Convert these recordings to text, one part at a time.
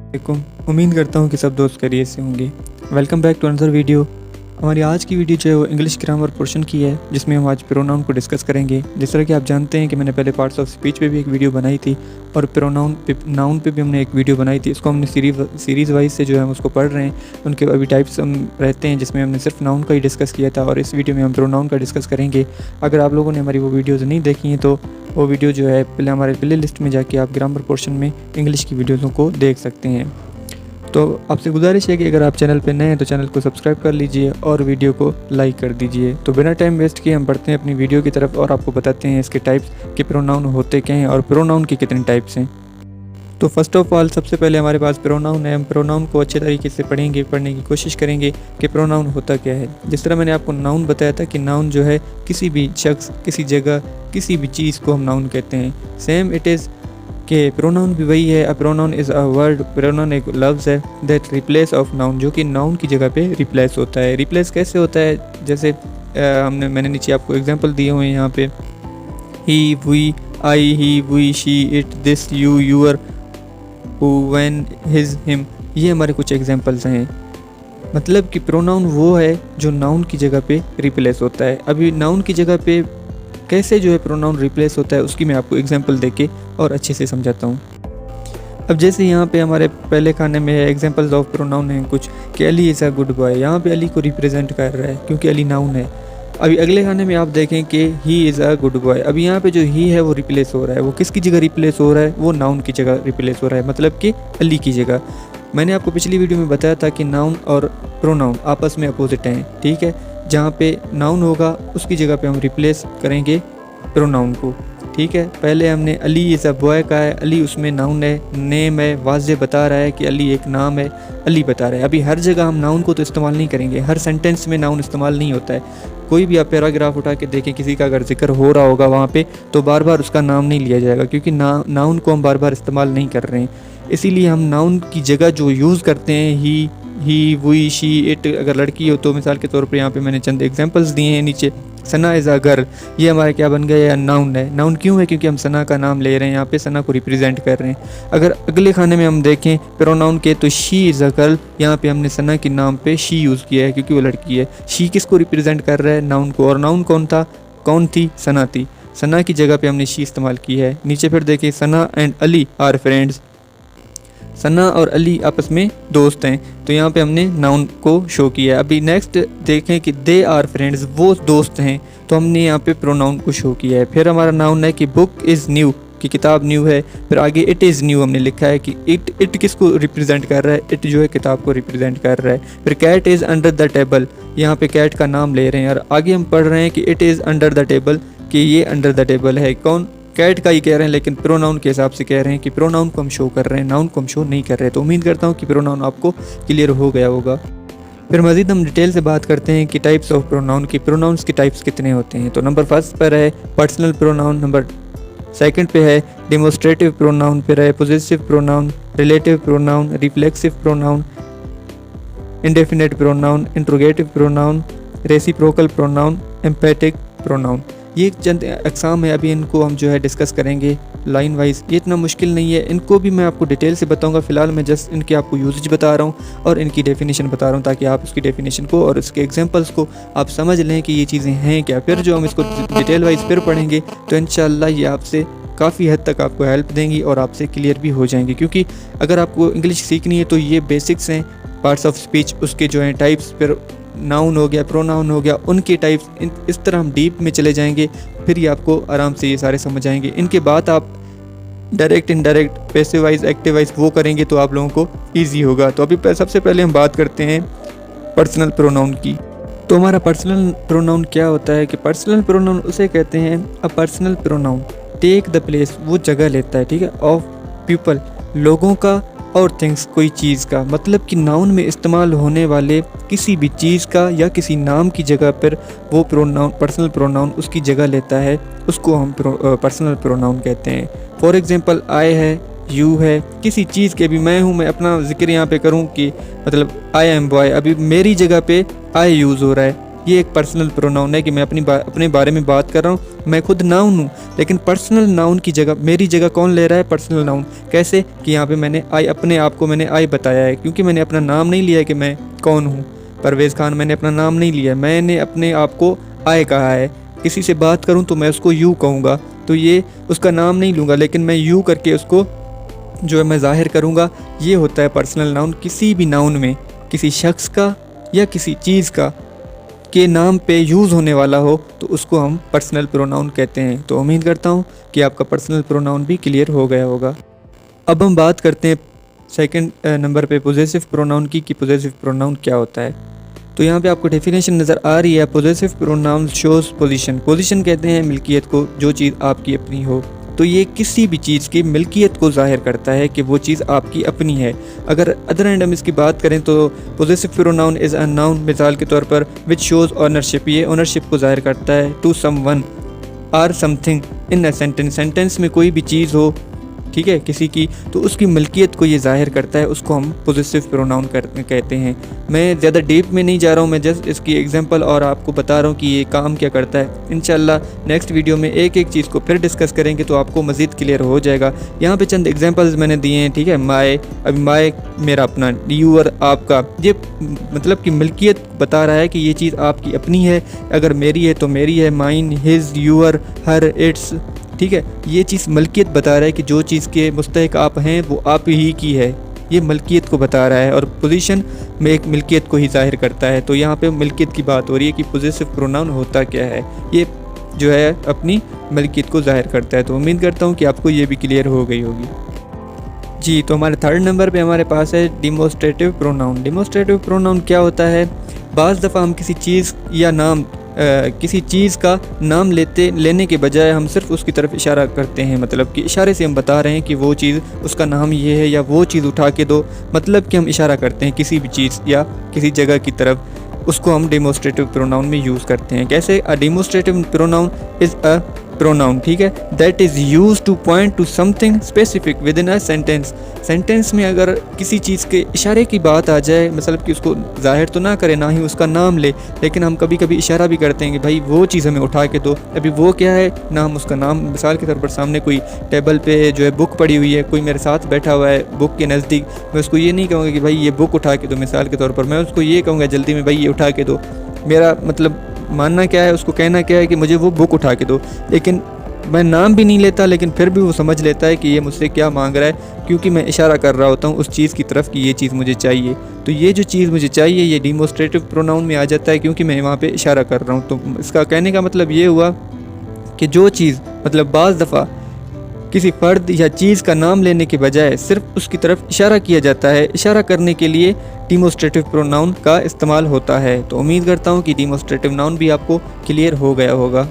वालेकुम। उम्मीद करता हूँ कि सब दोस्त खैरियत से होंगे। Welcome back to another video. हमारी आज की वीडियो जो है वो इंग्लिश ग्रामर पोर्शन की है, जिसमें हम आज प्रोनाउन को डिस्कस करेंगे। जिस तरह कि आप जानते हैं कि मैंने पहले पार्ट्स ऑफ स्पीच पे भी एक वीडियो बनाई थी और प्रोनाउन पे नाउन पे भी हमने एक वीडियो बनाई थी। इसको हमने सीरीज़ वाइज से जो है हम उसको पढ़ रहे हैं। उनके अभी टाइप्स हम रहते हैं, जिसमें हमने सिर्फ नाउन का ही डिस्कस किया था और इस वीडियो में हम प्रोनाउन का डिस्कस करेंगे। अगर आप लोगों ने हमारी वो वीडियोज़ नहीं देखी हैं तो वो वीडियो जो है पहले हमारे प्ले लिस्ट में जाके आप ग्रामर पोर्शन में इंग्लिश की वीडियोज़ों को देख सकते हैं। तो आपसे गुजारिश है कि अगर आप चैनल पर नए हैं तो चैनल को सब्सक्राइब कर लीजिए और वीडियो को लाइक कर दीजिए। तो बिना टाइम वेस्ट किए हम बढ़ते हैं अपनी वीडियो की तरफ और आपको बताते हैं इसके टाइप्स के प्रोनाउन होते क्या हैं और प्रोनाउन के कितने टाइप्स हैं। तो फर्स्ट ऑफ ऑल सबसे पहले हमारे पास प्रोनाउन है। हम प्रोनाउन को अच्छे तरीके से पढ़ने की कोशिश करेंगे कि प्रोनाउन होता क्या है। जिस तरह मैंने आपको नाउन बताया था कि नाउन जो है किसी भी शख्स, किसी जगह, किसी भी चीज़ को हम नाउन कहते हैं। सेम इट इज़ कि प्रोनाउन भी वही है। A pronoun is a word, pronoun एक लफ्ज़ है दैट रिप्लेस ऑफ नाउन, जो कि नाउन की जगह पे रिप्लेस होता है। रिप्लेस कैसे होता है? जैसे मैंने नीचे आपको एग्जांपल दिए हुए हैं यहाँ पे, he, we, I, he, we, she, it, this, you, your, who, when, his, him. ये हमारे कुछ एग्जांपल्स हैं। मतलब कि प्रोनाउन वो है जो नाउन की जगह पे रिप्लेस होता है। अभी नाउन की जगह पे कैसे जो है प्रोनाउन रिप्लेस होता है उसकी मैं आपको एग्जांपल देके और अच्छे से समझाता हूँ। अब जैसे यहाँ पे हमारे पहले खाने में एग्जांपल्स ऑफ प्रोनाउन हैं कुछ, कि Ali is a good boy. यहाँ पे अली को रिप्रेजेंट कर रहा है क्योंकि अली नाउन है। अभी अगले खाने में आप देखें कि he is a good boy. अभी यहाँ पे जो ही है वो रिप्लेस हो रहा है। वो किसकी जगह रिप्लेस हो रहा है? वो नाउन की जगह रिप्लेस हो रहा है, मतलब कि अली की जगह। मैंने आपको पिछली वीडियो में बताया था कि नाउन और प्रोनाउन आपस में अपोजिट हैं, ठीक है। जहाँ पे नाउन होगा उसकी जगह पे हम रिप्लेस करेंगे प्रोनाउन को, ठीक है। पहले हमने अली इज़ अ बॉय का है, अली उसमें नाउन है, नेम है, वाज़े बता रहा है कि अली एक नाम है, अली बता रहा है। अभी हर जगह हम नाउन को तो इस्तेमाल नहीं करेंगे, हर सेंटेंस में नाउन इस्तेमाल नहीं होता है। कोई भी आप पैराग्राफ उठा के देखें, किसी का अगर जिक्र हो रहा होगा वहाँ पे, तो बार बार उसका नाम नहीं लिया जाएगा क्योंकि नाउन को हम बार बार इस्तेमाल नहीं कर रहे हैं। इसीलिए हम नाउन की जगह जो यूज़ करते हैं, ही, वी, शी, इट, अगर लड़की हो तो मिसाल के तौर पर यहाँ पे मैंने चंद एग्जांपल्स दिए हैं नीचे। सना इज़ अ गर्ल, ये हमारा क्या बन गया? नाउन है। नाउन क्यों है? क्योंकि हम सना का नाम ले रहे हैं, यहाँ पे सना को रिप्रेजेंट कर रहे हैं। अगर अगले खाने में हम देखें प्रोनाउन के, तो शी इज़ अ गर्ल, यहाँ पे हमने सना के नाम पे शी यूज़ किया है क्योंकि वो लड़की है। शी किसको रिप्रेजेंट कर रहा है? नाउन को। और नाउन कौन थी? सना थी। सना की जगह पे हमने शी इस्तेमाल की है। नीचे फिर देखिए, सना एंड अली आर फ्रेंड्स। सना और अली आपस में दोस्त हैं, तो यहाँ पे हमने नाउन को शो किया है। अभी नेक्स्ट देखें कि दे आर फ्रेंड्स, वो दोस्त हैं, तो हमने यहाँ पे प्रोनाउन को शो किया है। फिर हमारा नाउन है कि बुक इज़ न्यू, कि किताब न्यू है। फिर आगे इट इज़ न्यू हमने लिखा है कि इट किसको रिप्रेजेंट कर रहा है? इट जो है किताब को रिप्रेजेंट कर रहा है। फिर cat is under the table, यहाँ पे कैट का नाम ले रहे हैं और आगे हम पढ़ रहे हैं कि it is under the table, कि ये अंडर द टेबल है। कौन? कैट का ही कह रहे हैं, लेकिन प्रोनाउन के हिसाब से कह रहे हैं कि प्रोनाउन को हम शो कर रहे हैं, नाउन को हम शो नहीं कर रहे। तो उम्मीद करता हूँ कि प्रोनाउन आपको क्लियर हो गया होगा। फिर मज़ीद हम डिटेल से बात करते हैं कि टाइप्स ऑफ प्रोनाउन की, प्रोनाउंस के टाइप्स कितने होते हैं। तो नंबर फर्स्ट पर है पर्सनल प्रोनाउन, नंबर सेकंड पे है डेमोस्ट्रेटिव प्रोनाउन, फिर है possessive pronoun, relative pronoun, reflexive pronoun, indefinite pronoun, interrogative pronoun, reciprocal pronoun, empathic pronoun. ये चंद अक़साम है, अभी इनको हम जो है डिस्कस करेंगे लाइन वाइज। ये इतना मुश्किल नहीं है, इनको भी मैं आपको डिटेल से बताऊंगा। फ़िलहाल मैं जस्ट इनके आपको यूजेज बता रहा हूँ और इनकी डेफिनेशन बता रहा हूँ, ताकि आप उसकी डेफिनेशन को और उसके एग्जांपल्स को आप समझ लें कि ये चीज़ें हैं क्या। फिर जो हम इसको डिटेल वाइज फिर पढ़ेंगे तो इंशाल्लाह ये आपसे काफ़ी हद तक आपको हेल्प देंगी और आपसे क्लियर भी हो जाएंगी। क्योंकि अगर आपको इंग्लिश सीखनी है तो ये बेसिक्स हैं, पार्ट्स ऑफ स्पीच, उसके जो हैं टाइप्स, फिर नाउन हो गया, प्रोनाउन हो गया, उनके टाइप्स, इस तरह हम डीप में चले जाएंगे। फिर ये आपको आराम से ये सारे समझ आएंगे। इनके बाद आप direct, indirect, passive wise, active voice वो करेंगे तो आप लोगों को ईजी होगा। तो अभी सबसे पहले हम बात करते हैं पर्सनल प्रोनाउन की। तो हमारा पर्सनल प्रोनाउन क्या होता है? कि पर्सनल प्रोनाउन उसे कहते हैं, a personal pronoun take the place, वो जगह लेता है, ठीक है, ऑफ पीपल, लोगों का, और थिंग्स, कोई चीज़ का। मतलब कि नाउन में इस्तेमाल होने वाले किसी भी चीज़ का या किसी नाम की जगह पर वो प्रोनाउन, पर्सनल प्रोनाउन उसकी जगह लेता है, उसको हम पर्सनल प्रोनाउन कहते हैं। फॉर एग्जांपल आई है, यू है, किसी चीज़ के, भी मैं हूँ, मैं अपना जिक्र यहाँ पे करूँ कि मतलब आई एम बॉय, अभी मेरी जगह पे आई यूज़ हो रहा है, ये एक पर्सनल प्रोनाउन है कि मैं अपने बारे में बात कर रहा हूँ, मैं खुद नाउन हूँ, लेकिन पर्सनल नाउन की जगह मेरी जगह कौन ले रहा है? Personal noun. कैसे कि यहाँ पे मैंने आई, अपने आप को मैंने आई बताया है, क्योंकि मैंने अपना नाम नहीं लिया कि मैं कौन हूँ। परवेज़ खान, मैंने अपना नाम नहीं लिया, मैंने अपने आप को आई कहा है। किसी से बात करूँ तो मैं उसको यू कहूँगा, तो ये उसका नाम नहीं लूँगा, लेकिन मैं यू करके उसको जो है मैं ज़ाहिर करूँगा। ये होता है पर्सनल नाउन। किसी भी नाउन में किसी शख्स का या किसी चीज़ का के नाम पे यूज़ होने वाला हो तो उसको हम पर्सनल प्रोनाउन कहते हैं। तो उम्मीद करता हूँ कि आपका पर्सनल प्रोनाउन भी क्लियर हो गया होगा। अब हम बात करते हैं सेकंड नंबर पे पोजेसिव प्रोनाउन की, कि पोजेसिव प्रोनाउन क्या होता है। तो यहाँ पे आपको डेफिनेशन नज़र आ रही है। Possessive pronoun shows position. Position कहते हैं मिल्कियत को, जो चीज़ आपकी अपनी हो। तो ये किसी भी चीज़ की मिल्कियत को ज़ाहिर करता है कि वो चीज़ आपकी अपनी है। अगर अदर एंड हम इसकी बात करें तो possessive pronoun is a noun, मिसाल के तौर पर विच शोज़ ऑनरशिप, ये ऑनरशिप को ज़ाहिर करता है to someone or something in a sentence. Sentence में कोई भी चीज़ हो, ठीक है, किसी की, तो उसकी मिल्कियत को ये ज़ाहिर करता है, उसको हम पोजेसिव प्रोनाउन कहते हैं। मैं ज़्यादा डीप में नहीं जा रहा हूँ, मैं जस्ट इसकी एग्जांपल और आपको बता रहा हूँ कि ये काम क्या करता है। इंशाल्लाह नेक्स्ट वीडियो में एक एक चीज़ को फिर डिस्कस करेंगे तो आपको मज़ीद क्लियर हो जाएगा। यहाँ पे चंद एग्जांपल्स मैंने दिए हैं, ठीक है। माय, अभी माय मेरा अपना, यूअर आपका, ये मतलब कि मिल्कियत बता रहा है कि ये चीज़ आपकी अपनी है। अगर मेरी है तो मेरी है, mine, his, your, her, it's, ठीक है। ये चीज़ मलकियत बता रहा है कि जो चीज़ के मुस्तहिक आप हैं वो आप ही की है, ये मलकियत को बता रहा है। और पोजीशन में एक मिल्कियत को ही जाहिर करता है। तो यहाँ पे मिल्कियत की बात हो रही है कि पोजेसिव प्रोनाउन होता क्या है, ये जो है अपनी मलकियत को जाहिर करता है। तो उम्मीद करता हूँ कि आपको ये भी क्लियर हो गई होगी। जी, तो हमारे थर्ड नंबर पे हमारे पास है डिमोस्ट्रेटिव प्रोनाउन। डिमोस्ट्रेटिव प्रोनाउन क्या होता है? बाज़ दफ़ा हम किसी चीज़ या नाम किसी चीज़ का नाम लेने के बजाय हम सिर्फ उसकी तरफ इशारा करते हैं, मतलब कि इशारे से हम बता रहे हैं कि वो चीज़, उसका नाम ये है, या वो चीज़ उठा के दो, मतलब कि हम इशारा करते हैं किसी भी चीज़ या किसी जगह की तरफ, उसको हम डेमोस्ट्रेटिव प्रोनाउन में यूज़ करते हैं। कैसे? A demonstrative pronoun is a pronoun, ठीक है, that is use to point to something specific within a sentence. Sentence में अगर किसी चीज़ के इशारे की बात आ जाए, मतलब कि उसको जाहिर तो ना करे, ना ही उसका नाम ले, लेकिन हम कभी कभी इशारा भी करते हैं कि भाई वो चीज़ हमें उठा के दो। अभी वो क्या है ना, हम उसका नाम, मिसाल के तौर पर सामने कोई टेबल पे जो है बुक पड़ी हुई है, कोई मेरे साथ बैठा हुआ है बुक के नज़दीक, मैं उसको ये नहीं कहूँगा कि भाई ये बुक उठा के दो, मिसाल के तौर पर मैं उसको ये कहूँगा जल्दी में, भाई ये उठा के दो। मेरा मतलब मानना क्या है, उसको कहना क्या है कि मुझे वो बुक उठा के दो, लेकिन मैं नाम भी नहीं लेता, लेकिन फिर भी वो समझ लेता है कि ये मुझसे क्या मांग रहा है, क्योंकि मैं इशारा कर रहा होता हूँ उस चीज़ की तरफ कि ये चीज़ मुझे चाहिए। तो ये जो चीज़ मुझे चाहिए ये डिमोस्ट्रेटिव प्रोनाउन में आ जाता है, क्योंकि मैं वहाँ पे इशारा कर रहा हूँ। तो इसका कहने का मतलब ये हुआ कि जो चीज़, मतलब बाज़ दफ़ा किसी फ़र्द या चीज़ का नाम लेने के बजाय सिर्फ उसकी तरफ इशारा किया जाता है। इशारा करने के लिए डिमोस्ट्रेटिव प्रोनाउन का इस्तेमाल होता है। तो उम्मीद करता हूँ कि डिमोस्ट्रेटिव नाउन भी आपको क्लियर हो गया होगा।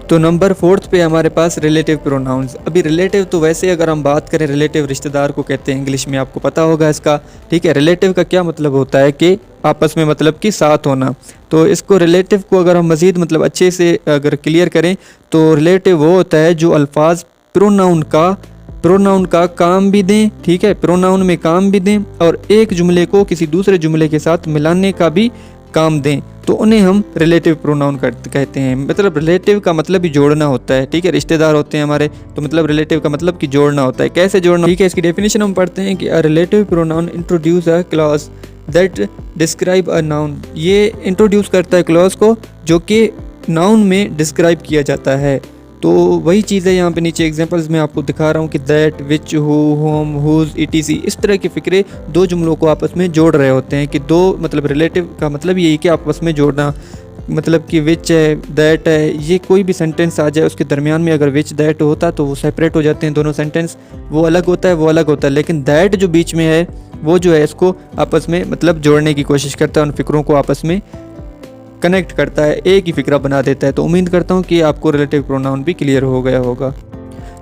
तो नंबर 4 पे हमारे पास रिलेटिव प्रोनाउंस। अभी रिलेटिव तो वैसे अगर हम बात करें, रिलेटिव रिश्तेदार को कहते हैं इंग्लिश में, आपको पता होगा इसका, ठीक है। रिलेटिव का क्या मतलब होता है कि आपस में, मतलब कि साथ होना। तो इसको रिलेटिव को अगर हम मज़ीद मतलब अच्छे से अगर क्लियर करें तो रिलेटिव वो होता है जो अल्फाज प्रोनाउन का काम भी दें, ठीक है, प्रोनाउन में काम भी दें और एक जुमले को किसी दूसरे जुमले के साथ मिलाने का भी काम दें, तो उन्हें हम रिलेटिव प्रोनाउन कहते हैं। मतलब रिलेटिव का मतलब ही जोड़ना होता है, ठीक है। रिश्तेदार होते हैं हमारे, तो मतलब रिलेटिव का मतलब कि जोड़ना होता है। कैसे जोड़ना, ठीक है, इसकी डेफिनेशन हम पढ़ते हैं कि अ relative pronoun introduce a clause that describe a noun. ये इंट्रोड्यूस करता है क्लॉज को जो कि नाउन में डिस्क्राइब किया जाता है। तो वही चीज़ है यहाँ पे नीचे एग्जांपल्स में आपको दिखा रहा हूँ कि that, which, who, whom, whose, etc, इस तरह की फ़िक्रे दो जुमलों को आपस में जोड़ रहे होते हैं। कि दो, मतलब रिलेटिव का मतलब यही कि आपस में जोड़ना, मतलब कि विच है, दैट है, ये कोई भी सेंटेंस आ जाए उसके दरमियान में अगर विच दैट होता तो वो सेपरेट हो जाते हैं दोनों सेंटेंस, वो अलग होता है, वो अलग होता है। लेकिन दैट जो बीच में है वो जो है इसको आपस में मतलब जोड़ने की कोशिश करता है, उन फ़िक्रों को आपस में कनेक्ट करता है, एक ही फ़िक्रा बना देता है। तो उम्मीद करता हूँ कि आपको रिलेटिव प्रोनाउन भी क्लियर हो गया होगा।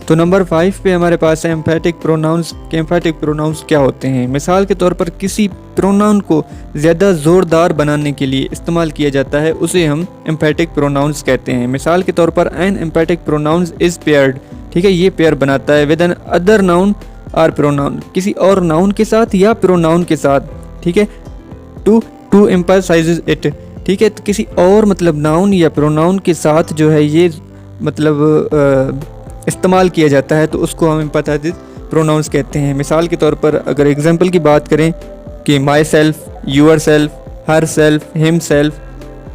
तो नंबर 5 पे हमारे पास है एम्फेटिक प्रोनाउंस। के एम्फेटिक प्रोनाउंस क्या होते हैं? मिसाल के तौर पर किसी प्रोनाउन को ज़्यादा ज़ोरदार बनाने के लिए इस्तेमाल किया जाता है, उसे हम एम्फेटिक प्रोनाउंस कहते हैं। मिसाल के तौर पर an emphatic pronouns is paired, ठीक है, ये पेयर बनाता है विद एन अदर नाउन और प्रोनाउन, किसी और नाउन के साथ या प्रोनाउन के साथ, ठीक है, टू एम्फसाइज इट, ठीक है। तो किसी और मतलब नाउन या प्रोनाउन के साथ जो है ये मतलब इस्तेमाल किया जाता है तो उसको हम एम्फैटिक प्रोनाउंस कहते हैं। मिसाल के तौर पर अगर एग्जांपल की बात करें कि my self, your self, her self, him self,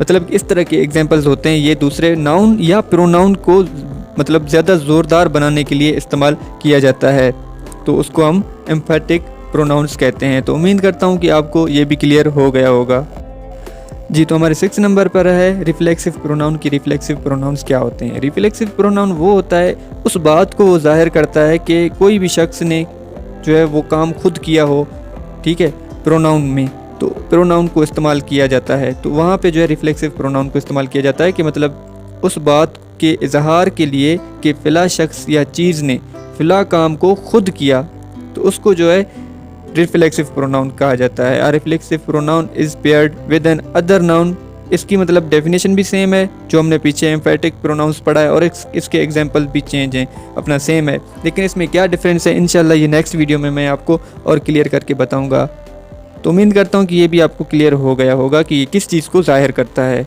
मतलब इस तरह के एग्जांपल्स होते हैं। ये दूसरे नाउन या प्रोनाउन को मतलब ज़्यादा ज़ोरदार बनाने के लिए इस्तेमाल किया जाता है, तो उसको हम एम्फैटिक प्रोनाउंस कहते हैं। तो उम्मीद करता हूँ कि आपको ये भी क्लियर हो गया होगा। जी, तो हमारे 6 नंबर पर है रिफ्लेक्सिव प्रोनाउन की रिफ्लेक्सिव प्रोनाउंस क्या होते हैं। रिफ्लेक्सिव प्रोनाउन वो होता है, उस बात को वो जाहिर करता है कि कोई भी शख्स ने जो है वो काम खुद किया हो, ठीक है, प्रोनाउन में, तो प्रोनाउन को इस्तेमाल किया जाता है। तो वहाँ पे जो है रिफ्लेक्सिव प्रोनाउन को इस्तेमाल किया जाता है कि मतलब उस बात के इजहार के लिए कि फ़िला शख्स या चीज़ ने फ़िला काम को खुद किया, तो उसको जो है रिफ्लेक्सिव प्रोनाउन कहा जाता है। A reflexive pronoun is paired with another noun. इसकी मतलब डेफिनेशन भी सेम है जो हमने पीछे एम्फैटिक प्रोनाउंस पढ़ा है, और इसके एग्जांपल भी चेंज हैं, अपना सेम है, लेकिन इसमें क्या डिफरेंस है इंशाल्लाह ये नेक्स्ट वीडियो में मैं आपको और क्लियर करके बताऊंगा। तो उम्मीद करता हूँ कि ये भी आपको क्लियर हो गया होगा कि ये किस चीज़ को जाहिर करता है।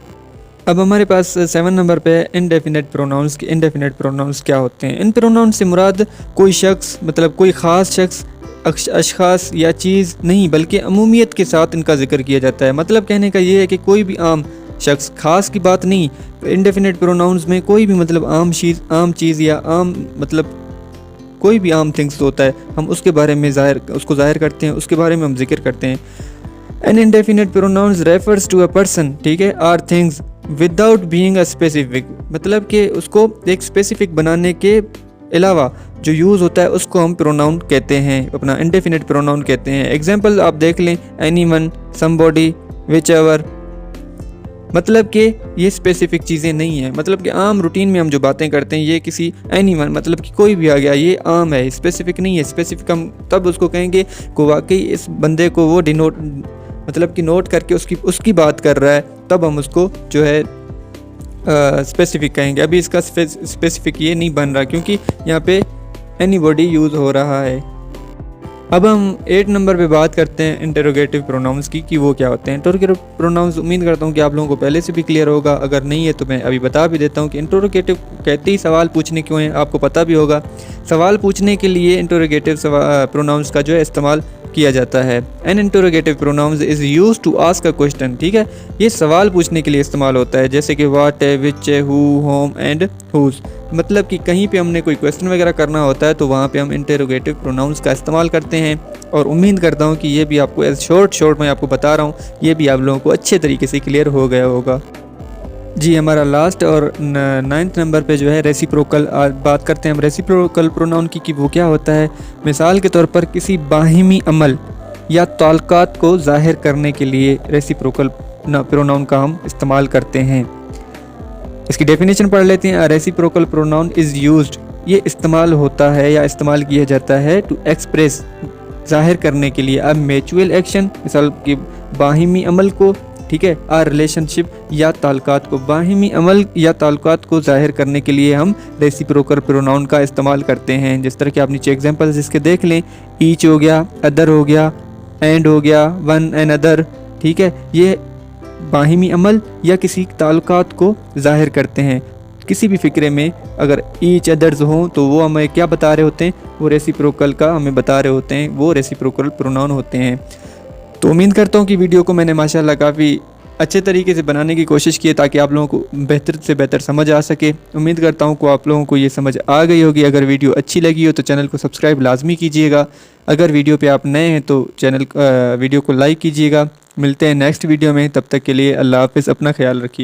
अब हमारे पास 7 नंबर पे इनडेफिनेट प्रोनाउंस। के इनडेफिनेट प्रोनाउंस क्या होते हैं। इन प्रोनाउंस से मुराद कोई शख्स मतलब कोई ख़ास शख्स, अशख़ास या चीज़ नहीं, बल्कि अमूमियत के साथ इनका जिक्र किया जाता है। मतलब कहने का ये है कि कोई भी आम शख्स, खास की बात नहीं। इनडेफिनेट प्रोनाउंस में कोई भी मतलब आम चीज़ या आम मतलब कोई भी आम थिंग्स होता है, हम उसके बारे में उसको ज़ाहिर करते हैं, उसके बारे में हम जिक्र करते हैं। An indefinite pronouns refers to a person, ठीक है, or things without being a specific, मतलब कि उसको एक स्पेसिफिक बनाने के अलावा जो यूज़ होता है उसको हम प्रोनाउन कहते हैं, अपना इनडेफिनेट प्रोनाउन कहते हैं। एग्जांपल आप देख लें, एनीवन, समबॉडी, व्हिचएवर, मतलब कि ये स्पेसिफिक चीज़ें नहीं हैं। मतलब कि आम रूटीन में हम जो बातें करते हैं, ये किसी एनीवन मतलब कि कोई भी आ गया, ये आम है, स्पेसिफिक नहीं है। स्पेसिफिक हम तब उसको कहेंगे को वाकई इस बंदे को वो डिनोट मतलब कि नोट करके उसकी बात कर रहा है, तब हम उसको जो है स्पेसिफिक कहेंगे। अभी इसका स्पेसिफिक ये नहीं बन रहा क्योंकि यहाँ पे एनीबॉडी यूज़ हो रहा है। अब हम 8 नंबर पे बात करते हैं इंटरोगेटिव प्रोनाउंस की कि वो क्या होते हैं। इंटरोगेटिव प्रोनाउंस उम्मीद करता हूँ कि आप लोगों को पहले से भी क्लियर होगा, अगर नहीं है तो मैं अभी बता भी देता हूँ कि इंटरोगेटिव कहते ही सवाल पूछने क्यों हैं, आपको पता भी होगा। सवाल पूछने के लिए इंटरोगेटिव प्रोनाउंस का जो है इस्तेमाल किया जाता है। An interrogative pronouns is use to ask a question, ठीक है, ये सवाल पूछने के लिए इस्तेमाल होता है, जैसे कि व्हाट है, विच है, हु, होम एंड हुज। मतलब कि कहीं पे हमने कोई क्वेश्चन वगैरह करना होता है तो वहाँ पे हम इंटरोगेटिव प्रोनाउंस का इस्तेमाल करते हैं। और उम्मीद करता हूँ कि ये भी आपको एज शॉर्ट मैं आपको बता रहा हूँ, ये भी आप लोगों को अच्छे तरीके से क्लियर हो गया होगा। जी, हमारा लास्ट और 9th नंबर पे जो है रेसिप्रोकल बात करते हैं हम रेसिप्रोकल प्रोनाउन की कि वो क्या होता है। मिसाल के तौर पर किसी बाहिमी अमल या ताल्लुकात को जाहिर करने के लिए रेसिप्रोकल प्रोनाउन का हम इस्तेमाल करते हैं। इसकी डेफिनेशन पढ़ लेते हैं। रेसिप्रोकल प्रोनाउन इज़ यूज्ड, ये इस्तेमाल होता है या इस्तेमाल किया जाता है टू एक्सप्रेस, जाहिर करने के लिए, अब म्यूचुअल एक्शन, मिसाल कि बाहिमी अमल को, ठीक है, आर रिलेशनशिप या ताल्लुकात को, बाहिमी अमल या ताल्लुकात को जाहिर करने के लिए हम रेसिप्रोकल प्रोनाउन का इस्तेमाल करते हैं। जिस तरह के आप नीचे एग्जांपल्स इसके देख लें, ईच हो गया, अदर हो गया, एंड हो गया, वन एंड अदर, ठीक है, ये बाहिमी अमल या किसी ताल्लुकात को जाहिर करते हैं। किसी भी फ़िक्रे में अगर ईच अदर्स हों तो वो हमें क्या बता रहे होते हैं, वो रेसिप्रोकल का हमें बता रहे होते हैं, वो रेसिप्रोकल प्रोनाउन होते हैं। तो उम्मीद करता हूँ कि वीडियो को मैंने माशाल्लाह काफ़ी अच्छे तरीके से बनाने की कोशिश की है ताकि आप लोगों को बेहतर से बेहतर समझ आ सके। उम्मीद करता हूँ कि आप लोगों को ये समझ आ गई होगी। अगर वीडियो अच्छी लगी हो तो चैनल को सब्सक्राइब लाजमी कीजिएगा। अगर वीडियो पे आप नए हैं तो वीडियो को लाइक कीजिएगा। मिलते हैं नेक्स्ट वीडियो में, तब तक के लिए अल्लाह हाफ़िज़, अपना ख्याल रखिए।